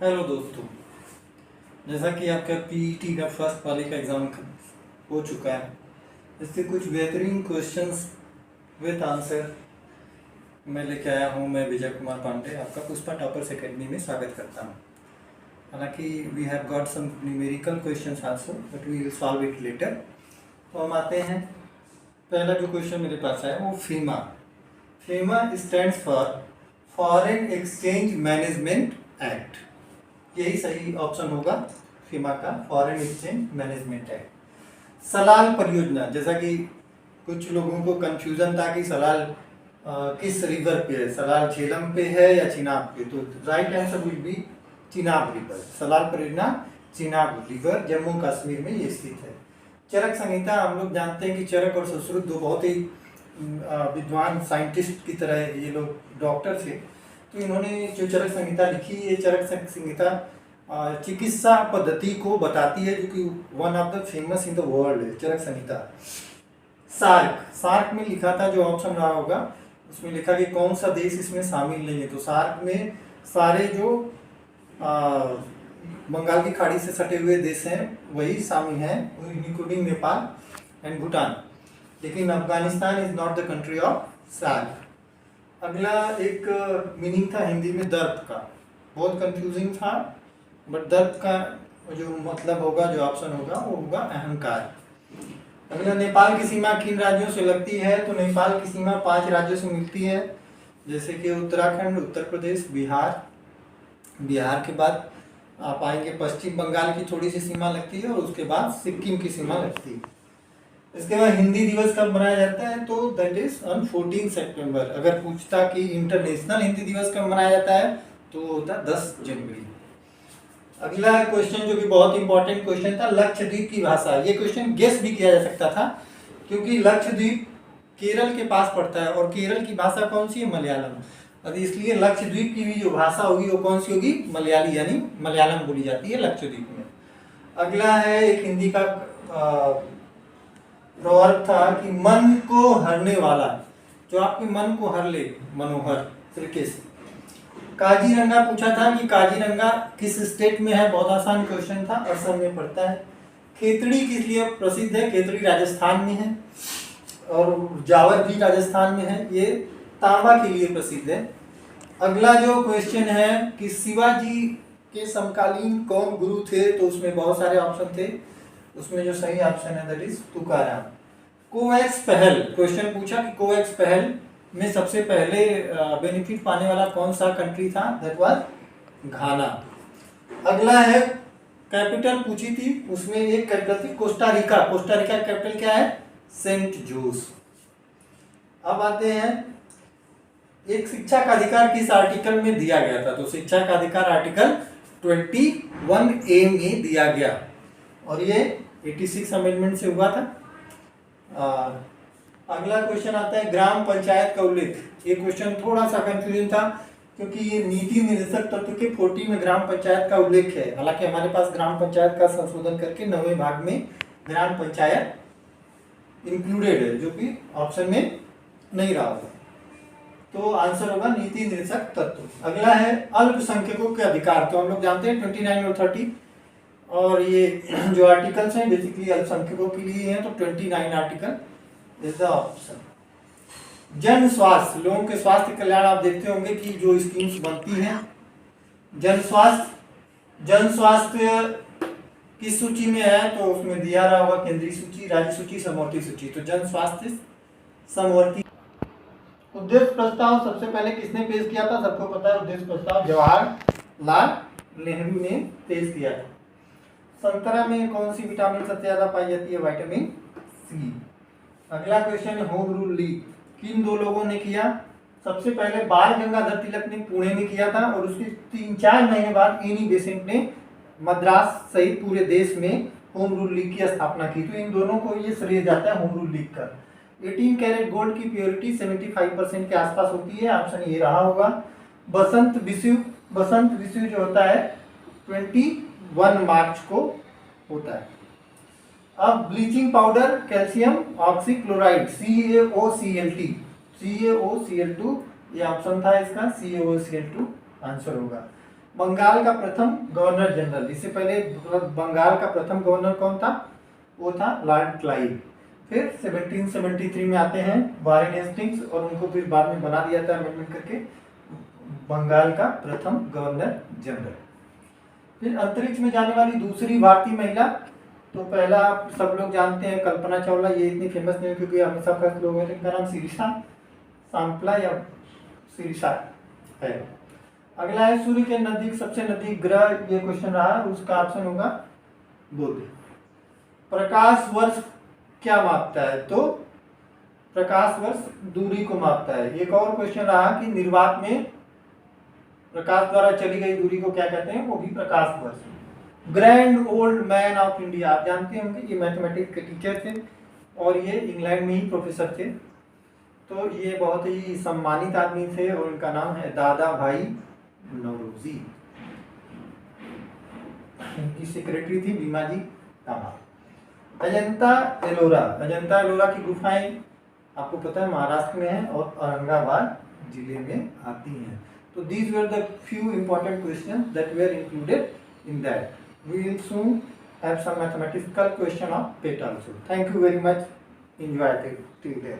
Hello दोस्तों, जैसा कि आपका पीईटी का फर्स्ट वाले का एग्ज़ाम हो चुका है, इससे कुछ बेहतरीन क्वेश्चंस विद आंसर मैं लेके आया हूँ। मैं विजय कुमार पांडे आपका पुष्पा टॉपर्स एकेडमी में स्वागत करता हूँ। हालांकि we have got some numerical questions also but we will solve it later. तो हम आते हैं, पहला जो क्वेश्चन मेरे पास है वो FEMA. FEMA stands for foreign exchange management act. यही सही ऑप्शन होगा फीमा का, foreign exchange management act. Salal परियोजना, जैसा कि कुछ लोगों को कंफ्यूजन था कि सलाल किस रिवर पे है, सलाल झेलम पे है या चिनाब पे, तो right answer will be Chenab river. Salal परियोजना चिनाब रिवर जम्मू कश्मीर में ये स्थित है। चरक संहिता, हम लोग जानते हैं कि चरक और सुश्रुत दो बहुत ही विद्वान साइंटिस्ट की तरह ये लोग डॉक्टर थे। तो इन्होंने जो चरक संहिता लिखी, ये चरक संहिता चिकित्सा पद्धति को बताती है, जो कि one of the famous in the world है चरक संहिता। सार्क में लिखा था, जो ऑप्शन रहा होगा उसमें लिखा कि कौन सा देश इसमें शामिल नहीं है, तो सार्क में सारे जो बंगाल की खाड़ी से सटे हुए देश हैं वही शामिल हैं, इंक्लूडिंग नेपाल एंड भूटान। लेकिन Afghanistan is not the country of SAARC. अगला एक मीनिंग था हिंदी में दर्द का, बहुत कंफ्यूजिंग था, बट दर्द का जो मतलब होगा, जो ऑप्शन होगा वो होगा अहंकार। अगला, नेपाल की सीमा किन राज्यों से लगती है, तो नेपाल की सीमा 5 राज्यों से मिलती है, जैसे कि उत्तराखंड, उत्तर प्रदेश, बिहार। बिहार के बाद आप आएंगे पश्चिम बंगाल की थोड़ी सी सीमा लगती है, और उसके बाद सिक्किम की सीमा लगती है। इसके बाद हिंदी दिवस कब मनाया जाता है, तो दैट इज ऑन 14 सितंबर। अगर पूछता कि इंटरनेशनल हिंदी दिवस कब मनाया जाता है, तो होता है 10 जनवरी। अगला क्वेश्चन जो कि बहुत इंपॉर्टेंट क्वेश्चन था, लक्षद्वीप की भाषा। ये क्वेश्चन गेस भी किया जा सकता था, क्योंकि लक्षद्वीप केरल के पास पड़ता है, और केरल की भाषा कौन सी है, मलयालम। अब इसलिए लक्षद्वीप की भी जो भाषा होगी वो कौन सी होगी, मलयाली, यानी मलयालम बोली जाती है लक्षद्वीप में। अगला है एक हिंदी का प्रवर्ब था कि मन को हरने वाला, जो आपके मन को हर ले, मनोहर तरीके से। काजीरंगा पूछा था कि काजीरंगा किस स्टेट में है, बहुत आसान क्वेश्चन था, असम में पड़ता है। खेतड़ी किस लिए प्रसिद्ध है, खेतड़ी राजस्थान में है, और जावर भी राजस्थान में है। ये तांबा के लिए प्रसिद्ध है। अगला जो क्वेश्चन है कि शिवाजी के समकालीन कौन गुरु थे, तो उसमें बहुत सारे ऑप्शन थे, उसमें जो सही ऑप्शन है दैट इज तुकाराम। कोवैक्स पहल क्वेश्चन पूछा कि कोवैक्स पहल में सबसे पहले बेनिफिट पाने वाला कौन सा कंट्री था, दैट वाज घाना। अगला है कैपिटल पूछी थी, उसमें एक कैपिटल थी Costa Rica. Costa Rica capital क्या है, सेंट जोस। अब आते हैं, एक शिक्षा का अधिकार किस आर्टिकल में दिया गया था, तो शिक्षा का अधिकार आर्टिकल 21A में दिया गया, और ये 86 अमेंडमेंट से हुआ था। अगला क्वेश्चन आता है ग्राम पंचायत का उल्लेख। ये क्वेश्चन थोड़ा सा कंफ्यूजन था, क्योंकि ये नीति निर्देशक तत्व के 40 में ग्राम पंचायत का उल्लेख है। हालांकि हमारे पास ग्राम पंचायत का संशोधन करके 9वें भाग में ग्राम पंचायत इंक्लूडेड है, जो कि ऑप्शन में नहीं रहा होगा, तो आंसर होगा नीति निर्देशक तत्व। अगला है अल्पसंख्यकों के अधिकार। तो हम लोग जानते हैं 29 और 30, और ये जो आर्टिकल्स हैं बेसिकली अल्पसंख्यकों के लिए हैं, तो 29 आर्टिकल इज द ऑप्शन। जन स्वास्थ्य, लोगों के स्वास्थ्य कल्याण, आप देखते होंगे कि जो स्कीम्स बनती हैं, जन स्वास्थ्य किस सूची में है, तो उसमें दिया रहा होगा केंद्रीय सूची, राज्य सूची, समवर्ती सूची। तो जन स्वास्थ्य समवर्ती। उद्देश्य प्रस्ताव सबसे पहले किसने पेश किया था, सबको पता है, उद्देश्य प्रस्ताव जवाहरलाल नेहरू ने पेश किया था। संतरा में कौन सी विटामिन सबसे ज्यादा पाई जाती है, विटामिन सी। अगला क्वेश्चन, होम रूल लीग किन 2 लोगों ने किया, सबसे पहले बाल गंगाधर तिलक ने पुणे में किया था, और उसके 3-4 महीने बाद एनी बेसेंट ने मद्रास सहित पूरे देश में होम रूल लीग की स्थापना की। तो इन दोनों को ये श्रेय जाता है होम रूल लीग का। 18 कैरेट गोल्ड की प्योरिटी 75% के आसपास होती है, ऑप्शन ये रहा होगा। बसंत विषु जो होता है 21 मार्च को होता है। अब bleaching powder calcium oxychloride CaOCl2, ये ऑप्शन था इसका, CaOCl2 आंसर होगा। बंगाल का प्रथम गवर्नर जनरल, इससे पहले बंगाल का प्रथम गवर्नर कौन था? वो था लॉर्ड क्लाइव। फिर 1773 में आते हैं वारेन हेस्टिंग्स, और उनको फिर बाद में बना दिया था अमेंडमेंट करके बंगाल का प्रथम गवर्नर जनरल। फिर अंतरिक्ष में जाने वाली दूसरी भारतीय महिला, तो पहला आप सब लोग जानते हैं कल्पना चावला, ये इतनी फेमस नहीं है क्योंकि हमेशा फर्स्ट लोग हैं, इनका नाम शिरीषा सांपला या शिरीषा है। अगला है सूर्य के नजदीक सबसे नजदीक ग्रह, ये क्वेश्चन रहा, उसका ऑप्शन होगा बुध। प्रकाश वर्ष क्या मापता है? तो प्रकाश वर्ष दूरी को मापता है। एक और क्वेश्चन रहा कि निर्वात में प्रकाश द्वारा चली गई दूरी को क्या कहते हैं? वो भी प्रकाश वर्ष। Grand old man of India, आप जानते होंगे ये मैथमेटिक्स के टीचर थे और ये इंग्लैंड में ही प्रोफेसर थे, तो ये बहुत ही सम्मानित आदमी थे और उनका नाम है दादा भाई नौरोजी। इनकी सेक्रेटरी थी बीमाजी कामा। अजंता एलोरा, अजंता एलोरा की गुफाएं आपको पता है महाराष्ट्र में है और औरंगाबाद जिले में आती हैं। तो these were the few important questions that were included in that. We will soon have some mathematical question of PET also. Thank you very much. Enjoy it till then.